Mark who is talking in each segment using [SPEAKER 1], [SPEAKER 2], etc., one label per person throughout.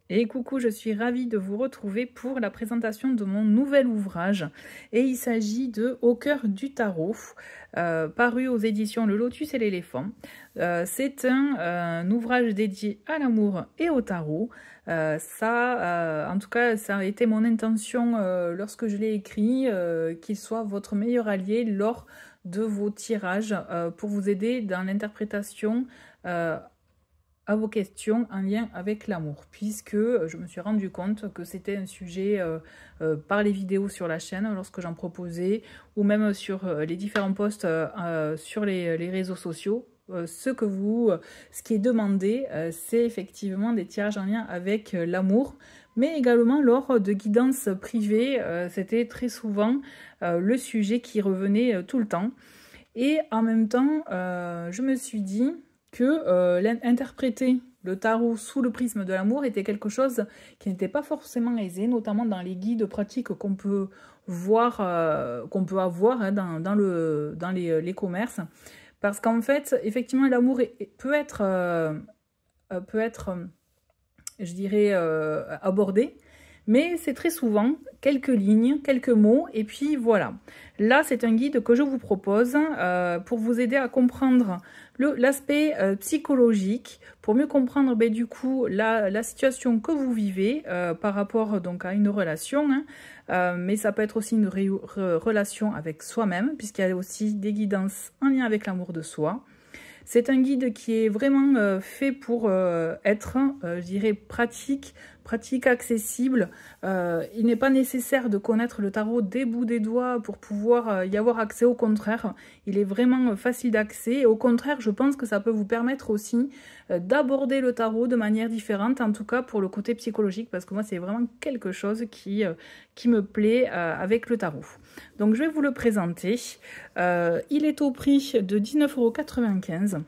[SPEAKER 1] Et coucou, je suis ravie de vous retrouver pour la présentation de mon nouvel ouvrage. Et il s'agit de Au cœur du tarot, paru aux éditions Le Lotus et l'éléphant. C'est un ouvrage dédié à l'amour et au tarot. En tout cas, ça a été mon intention lorsque je l'ai écrit, qu'il soit votre meilleur allié lors de vos tirages pour vous aider dans l'interprétation à vos questions en lien avec l'amour, puisque je me suis rendu compte que c'était un sujet par les vidéos sur la chaîne lorsque j'en proposais, ou même sur les différents posts sur les réseaux sociaux. Ce qui est demandé, c'est effectivement des tirages en lien avec l'amour, mais également lors de guidances privées, c'était très souvent le sujet qui revenait tout le temps. Et en même temps, je me suis dit que interpréter le tarot sous le prisme de l'amour était quelque chose qui n'était pas forcément aisé, notamment dans les guides pratiques qu'on peut voir, qu'on peut avoir hein, dans les commerces. Parce qu'en fait, effectivement, l'amour peut être, je dirais, abordé, mais c'est très souvent quelques lignes, quelques mots, et puis voilà. Là, c'est un guide que je vous propose pour vous aider à comprendre l'aspect psychologique, pour mieux comprendre du coup la situation que vous vivez par rapport donc à une relation, hein, mais ça peut être aussi une relation avec soi-même, puisqu'il y a aussi des guidances en lien avec l'amour de soi. C'est un guide qui est vraiment fait pour être, je dirais, pratique accessible. Il n'est pas nécessaire de connaître le tarot des bouts des doigts pour pouvoir y avoir accès. Au contraire, il est vraiment facile d'accès. Et au contraire, je pense que ça peut vous permettre aussi d'aborder le tarot de manière différente, en tout cas pour le côté psychologique, parce que moi, c'est vraiment quelque chose qui me plaît avec le tarot. Donc, je vais vous le présenter. Il est au prix de 19,95 €.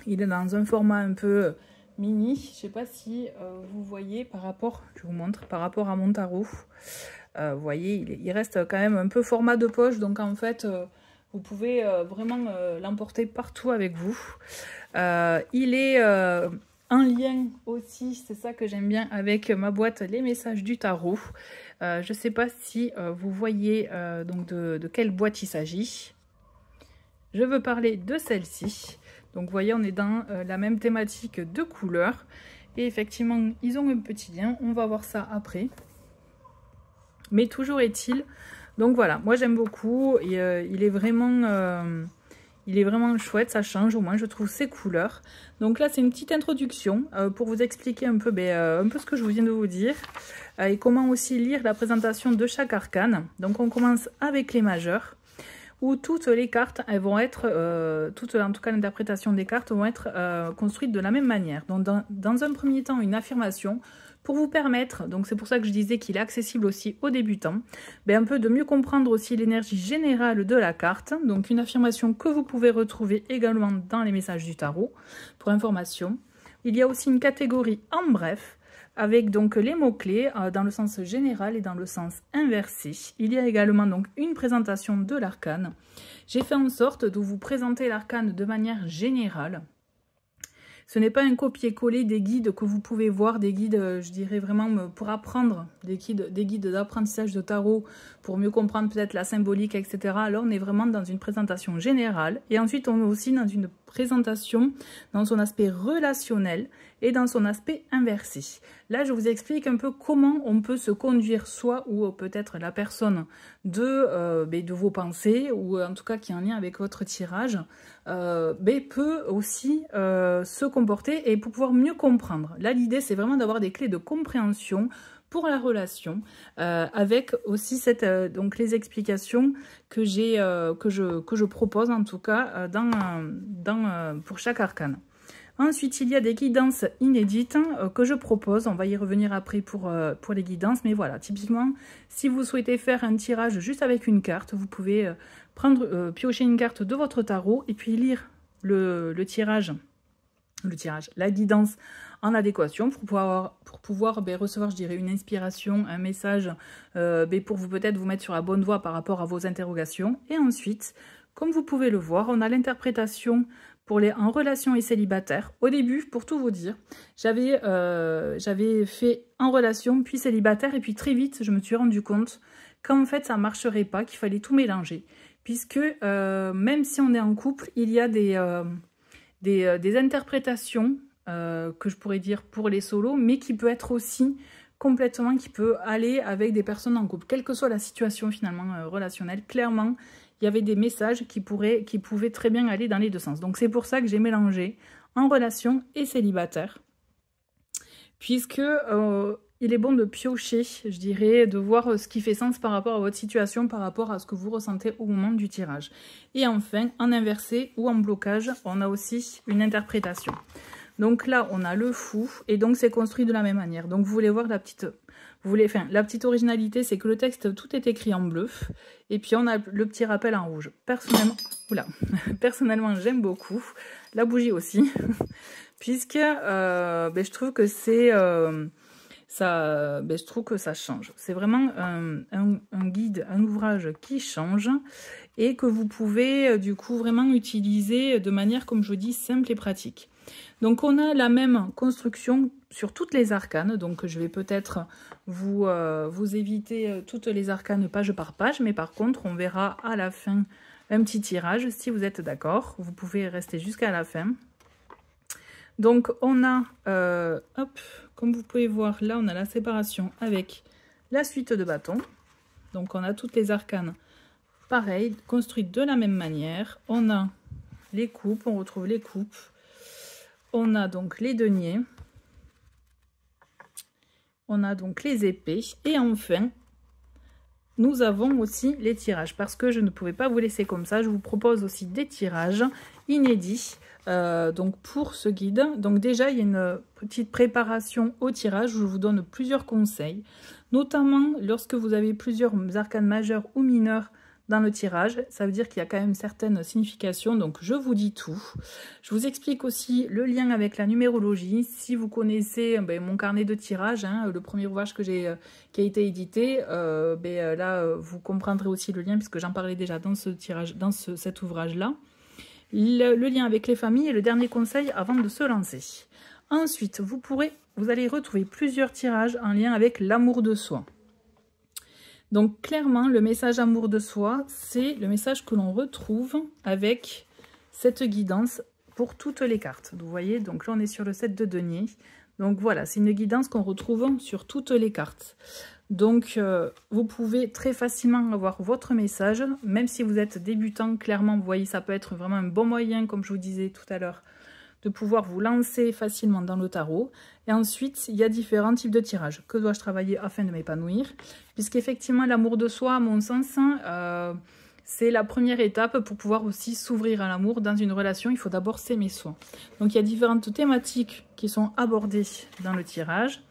[SPEAKER 1] Il est dans un format un peu mini. Je ne sais pas si vous voyez par rapport, je vous montre, par rapport à mon tarot. Vous voyez, il reste quand même un peu format de poche. Donc, en fait, vous pouvez vraiment l'emporter partout avec vous. Il est en lien aussi, c'est ça que j'aime bien, avec ma boîte Les Messages du Tarot. Je ne sais pas si vous voyez donc de quelle boîte il s'agit. Je veux parler de celle-ci. Donc vous voyez, on est dans la même thématique de couleurs. Et effectivement, ils ont un petit lien. On va voir ça après. Mais toujours est-il. Donc voilà, moi j'aime beaucoup. Et, il est vraiment chouette, ça change au moins, je trouve, ces couleurs. Donc là, c'est une petite introduction pour vous expliquer un peu ce que je viens de vous dire. Et comment aussi lire la présentation de chaque arcane. Donc on commence avec les majeurs, où toutes les cartes, elles vont être, en tout cas l'interprétation des cartes, vont être construites de la même manière. Donc dans un premier temps, une affirmation pour vous permettre, donc c'est pour ça que je disais qu'il est accessible aussi aux débutants, un peu de mieux comprendre aussi l'énergie générale de la carte. Donc une affirmation que vous pouvez retrouver également dans les messages du tarot, pour information. Il y a aussi une catégorie en bref, avec donc les mots-clés dans le sens général et dans le sens inversé. Il y a également donc une présentation de l'arcane. J'ai fait en sorte de vous présenter l'arcane de manière générale. Ce n'est pas un copier-coller des guides que vous pouvez voir, des guides, je dirais vraiment pour apprendre, des guides d'apprentissage de tarot, pour mieux comprendre peut-être la symbolique, etc. Là, on est vraiment dans une présentation générale. Et ensuite, on est aussi dans une présentation dans son aspect relationnel et dans son aspect inversé. Là, je vous explique un peu comment on peut se conduire, soit ou peut-être la personne de vos pensées, ou en tout cas qui est en lien avec votre tirage, peut aussi se comporter et pour pouvoir mieux comprendre. Là, l'idée, c'est vraiment d'avoir des clés de compréhension pour la relation, avec aussi donc les explications que je propose en tout cas pour chaque arcane. Ensuite, il y a des guidances inédites que je propose. On va y revenir après pour les guidances. Mais voilà, typiquement, si vous souhaitez faire un tirage juste avec une carte, vous pouvez piocher une carte de votre tarot et puis lire la guidance en adéquation pour pouvoir recevoir, je dirais, une inspiration, un message pour vous peut-être vous mettre sur la bonne voie par rapport à vos interrogations. Et ensuite, comme vous pouvez le voir, on a l'interprétation en relation et célibataire. Au début, pour tout vous dire, j'avais fait en relation, puis célibataire, et puis très vite, je me suis rendu compte qu'en fait, ça ne marcherait pas, qu'il fallait tout mélanger. Puisque même si on est en couple, il y a des interprétations que je pourrais dire pour les solos, mais qui peut être aussi complètement, qui peut aller avec des personnes en couple. Quelle que soit la situation finalement relationnelle, clairement, il y avait des messages qui pouvaient très bien aller dans les deux sens. Donc c'est pour ça que j'ai mélangé en relation et célibataire. Puisque il est bon de piocher, je dirais, de voir ce qui fait sens par rapport à votre situation, par rapport à ce que vous ressentez au moment du tirage. Et enfin, en inversé ou en blocage, on a aussi une interprétation. Donc là, on a le fou, et donc c'est construit de la même manière. Donc vous voulez voir la petite originalité, c'est que le texte, tout est écrit en bleu, et puis on a le petit rappel en rouge. Personnellement, j'aime beaucoup, la bougie aussi, puisque je trouve que c'est... je trouve que ça change. C'est vraiment un guide, un ouvrage qui change et que vous pouvez du coup vraiment utiliser de manière, comme je vous dis, simple et pratique. Donc on a la même construction sur toutes les arcanes, donc je vais peut-être vous éviter toutes les arcanes page par page, mais par contre on verra à la fin un petit tirage si vous êtes d'accord. Vous pouvez rester jusqu'à la fin. Donc on a, comme vous pouvez voir là, on a la séparation avec la suite de bâtons. Donc on a toutes les arcanes pareilles, construites de la même manière. On a les coupes, on retrouve les coupes. On a donc les deniers. On a donc les épées. Et enfin, nous avons aussi les tirages. Parce que je ne pouvais pas vous laisser comme ça. Je vous propose aussi des tirages inédits. Donc pour ce guide, donc déjà il y a une petite préparation au tirage où je vous donne plusieurs conseils, notamment lorsque vous avez plusieurs arcanes majeures ou mineures dans le tirage, ça veut dire qu'il y a quand même certaines significations, donc je vous dis tout. Je vous explique aussi le lien avec la numérologie. Si vous connaissez mon carnet de tirage, le premier ouvrage qui a été édité, là vous comprendrez aussi le lien puisque j'en parlais déjà dans ce tirage, dans cet ouvrage-là. Le lien avec les familles est le dernier conseil avant de se lancer. Ensuite, vous allez retrouver plusieurs tirages en lien avec l'amour de soi. Donc clairement, le message amour de soi, c'est le message que l'on retrouve avec cette guidance pour toutes les cartes. Vous voyez, donc là on est sur le 7 de denier. Donc voilà, c'est une guidance qu'on retrouve sur toutes les cartes. Donc, vous pouvez très facilement avoir votre message, même si vous êtes débutant, clairement, vous voyez, ça peut être vraiment un bon moyen, comme je vous disais tout à l'heure, de pouvoir vous lancer facilement dans le tarot. Et ensuite, il y a différents types de tirages. Que dois-je travailler afin de m'épanouir? Puisqu'effectivement, l'amour de soi, à mon sens, c'est la première étape pour pouvoir aussi s'ouvrir à l'amour dans une relation. Il faut d'abord s'aimer soi. Donc, il y a différentes thématiques qui sont abordées dans le tirage.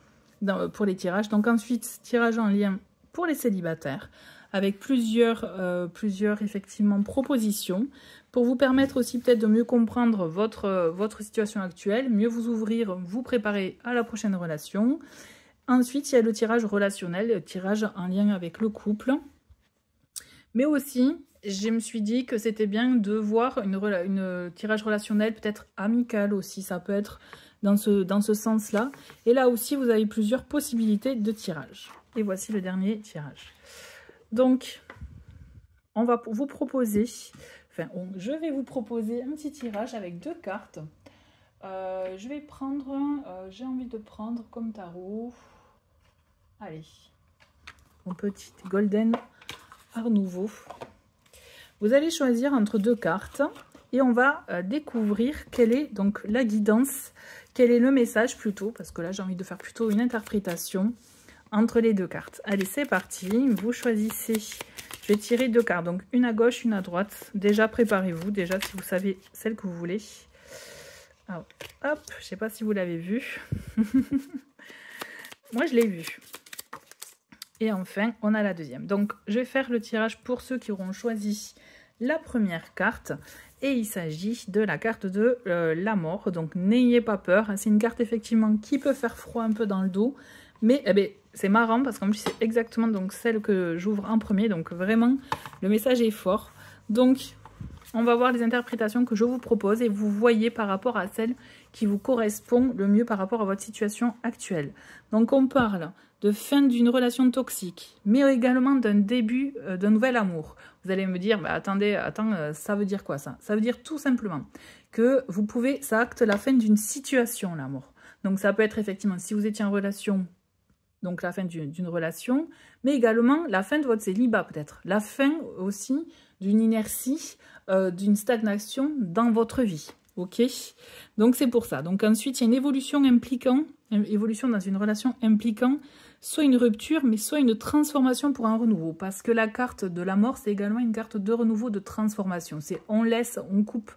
[SPEAKER 1] Pour les tirages. Donc ensuite, tirage en lien pour les célibataires avec plusieurs effectivement propositions pour vous permettre aussi peut-être de mieux comprendre votre situation actuelle, mieux vous ouvrir, vous préparer à la prochaine relation. Ensuite, il y a le tirage relationnel, le tirage en lien avec le couple. Mais aussi, je me suis dit que c'était bien de voir une tirage relationnel peut-être amical aussi, ça peut être dans ce sens-là. Et là aussi, vous avez plusieurs possibilités de tirage. Et voici le dernier tirage. Donc, on va vous proposer, je vais vous proposer un petit tirage avec 2 cartes. Je vais prendre, j'ai envie de prendre comme tarot, allez, mon petit Golden Art Nouveau. Vous allez choisir entre 2 cartes. Et on va découvrir quelle est donc la guidance, quel est le message plutôt, parce que là j'ai envie de faire plutôt une interprétation entre les 2 cartes. Allez, c'est parti, vous choisissez, je vais tirer 2 cartes, donc une à gauche, une à droite. Déjà préparez-vous, déjà si vous savez celle que vous voulez. Alors, hop, je ne sais pas si vous l'avez vu. Moi je l'ai vu. Et enfin, on a la deuxième. Donc je vais faire le tirage pour ceux qui auront choisi la première carte. Et il s'agit de la carte de la mort. Donc n'ayez pas peur. C'est une carte effectivement qui peut faire froid un peu dans le dos. Mais c'est marrant parce qu'en plus c'est exactement donc celle que j'ouvre en premier. Donc vraiment le message est fort. Donc on va voir les interprétations que je vous propose et vous voyez par rapport à celle qui vous correspond le mieux par rapport à votre situation actuelle. Donc on parle de fin d'une relation toxique, mais également d'un début d'un nouvel amour. Vous allez me dire, bah, attends, ça veut dire quoi ça? Ça veut dire tout simplement que vous pouvez, ça acte la fin d'une situation, l'amour. Donc ça peut être effectivement, si vous étiez en relation, donc la fin d'une relation, mais également la fin de votre célibat peut-être. La fin aussi d'une inertie, d'une stagnation dans votre vie. Ok? Donc c'est pour ça. Donc ensuite, il y a une évolution dans une relation impliquant soit une rupture, mais soit une transformation pour un renouveau. Parce que la carte de la mort, c'est également une carte de renouveau, de transformation. C'est on laisse, on coupe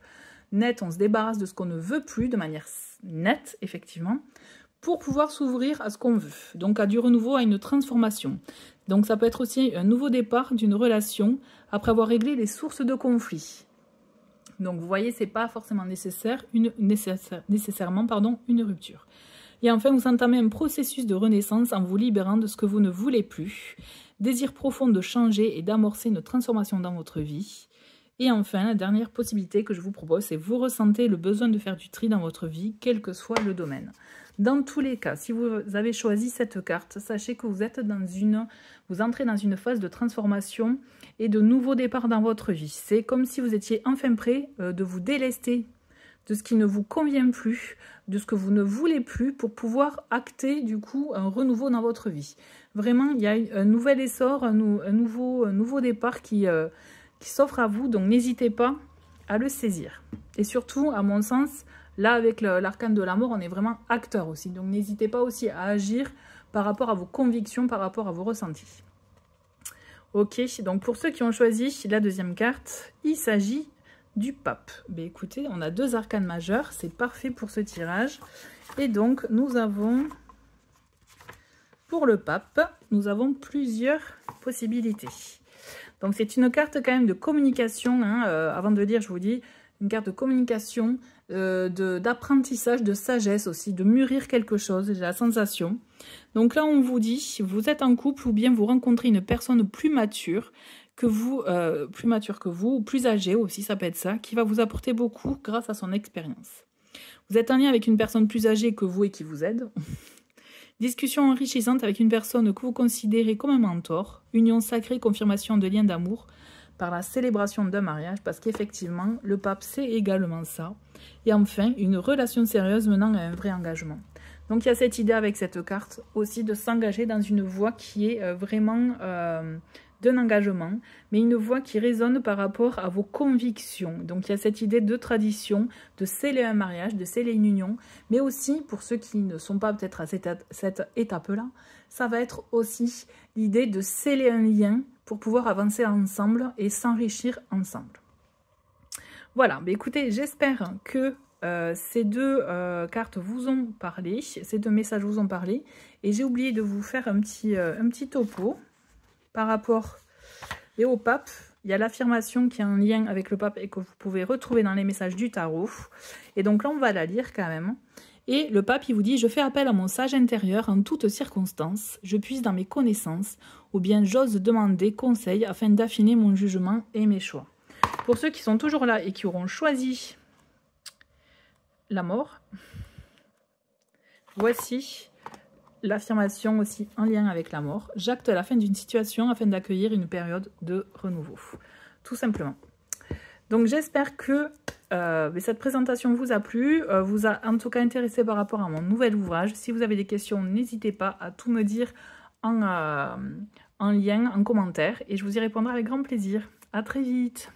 [SPEAKER 1] net, on se débarrasse de ce qu'on ne veut plus de manière nette, effectivement, pour pouvoir s'ouvrir à ce qu'on veut. Donc à du renouveau, à une transformation. Donc ça peut être aussi un nouveau départ d'une relation après avoir réglé les sources de conflit. Donc vous voyez, c'est pas forcément nécessairement une rupture. Et enfin, vous entamez un processus de renaissance en vous libérant de ce que vous ne voulez plus. Désir profond de changer et d'amorcer une transformation dans votre vie. Et enfin, la dernière possibilité que je vous propose, c'est vous ressentez le besoin de faire du tri dans votre vie, quel que soit le domaine. Dans tous les cas, si vous avez choisi cette carte, sachez que vous entrez dans une phase de transformation et de nouveau départ dans votre vie. C'est comme si vous étiez enfin prêt de vous délester de ce qui ne vous convient plus, de ce que vous ne voulez plus pour pouvoir acter du coup un renouveau dans votre vie. Vraiment, il y a un nouvel essor, un nouveau départ qui s'offre à vous, donc n'hésitez pas à le saisir. Et surtout, à mon sens, là avec l'arcane de la mort, on est vraiment acteur aussi, donc n'hésitez pas aussi à agir par rapport à vos convictions, par rapport à vos ressentis. Ok, donc pour ceux qui ont choisi la deuxième carte, il s'agit du pape. Ben écoutez, on a deux arcanes majeurs, c'est parfait pour ce tirage. Et donc, nous avons, pour le pape, nous avons plusieurs possibilités. Donc, c'est une carte quand même de communication. Hein, avant de lire, je vous dis, une carte de communication, d'apprentissage, de sagesse aussi, de mûrir quelque chose, j'ai la sensation. Donc là, on vous dit, vous êtes en couple ou bien vous rencontrez une personne plus mature que vous, ou plus âgée aussi, ça peut être ça, qui va vous apporter beaucoup grâce à son expérience. Vous êtes en lien avec une personne plus âgée que vous et qui vous aide. Discussion enrichissante avec une personne que vous considérez comme un mentor. Union sacrée, confirmation de lien d'amour par la célébration d'un mariage, parce qu'effectivement, le pape, c'est également ça. Et enfin, une relation sérieuse menant à un vrai engagement. Donc, il y a cette idée avec cette carte aussi de s'engager dans une voie qui est vraiment d'un engagement, mais une voie qui résonne par rapport à vos convictions. Donc, il y a cette idée de tradition, de sceller un mariage, de sceller une union, mais aussi, pour ceux qui ne sont pas peut-être à cette étape-là, ça va être aussi l'idée de sceller un lien pour pouvoir avancer ensemble et s'enrichir ensemble. Voilà, mais écoutez, j'espère que ces deux cartes vous ont parlé, ces deux messages vous ont parlé, et j'ai oublié de vous faire un petit topo par rapport au pape. Il y a l'affirmation qui est en lien avec le pape et que vous pouvez retrouver dans les messages du tarot. Et donc là, on va la lire quand même. Et le pape, il vous dit « Je fais appel à mon sage intérieur en toutes circonstances. Je puise dans mes connaissances ou bien j'ose demander conseil afin d'affiner mon jugement et mes choix. » Pour ceux qui sont toujours là et qui auront choisi la mort, voici l'affirmation aussi en lien avec la mort. J'acte la fin d'une situation afin d'accueillir une période de renouveau. Tout simplement. Donc j'espère que cette présentation vous a plu, vous a en tout cas intéressé par rapport à mon nouvel ouvrage. Si vous avez des questions, n'hésitez pas à tout me dire en lien, en commentaire, et je vous y répondrai avec grand plaisir. À très vite.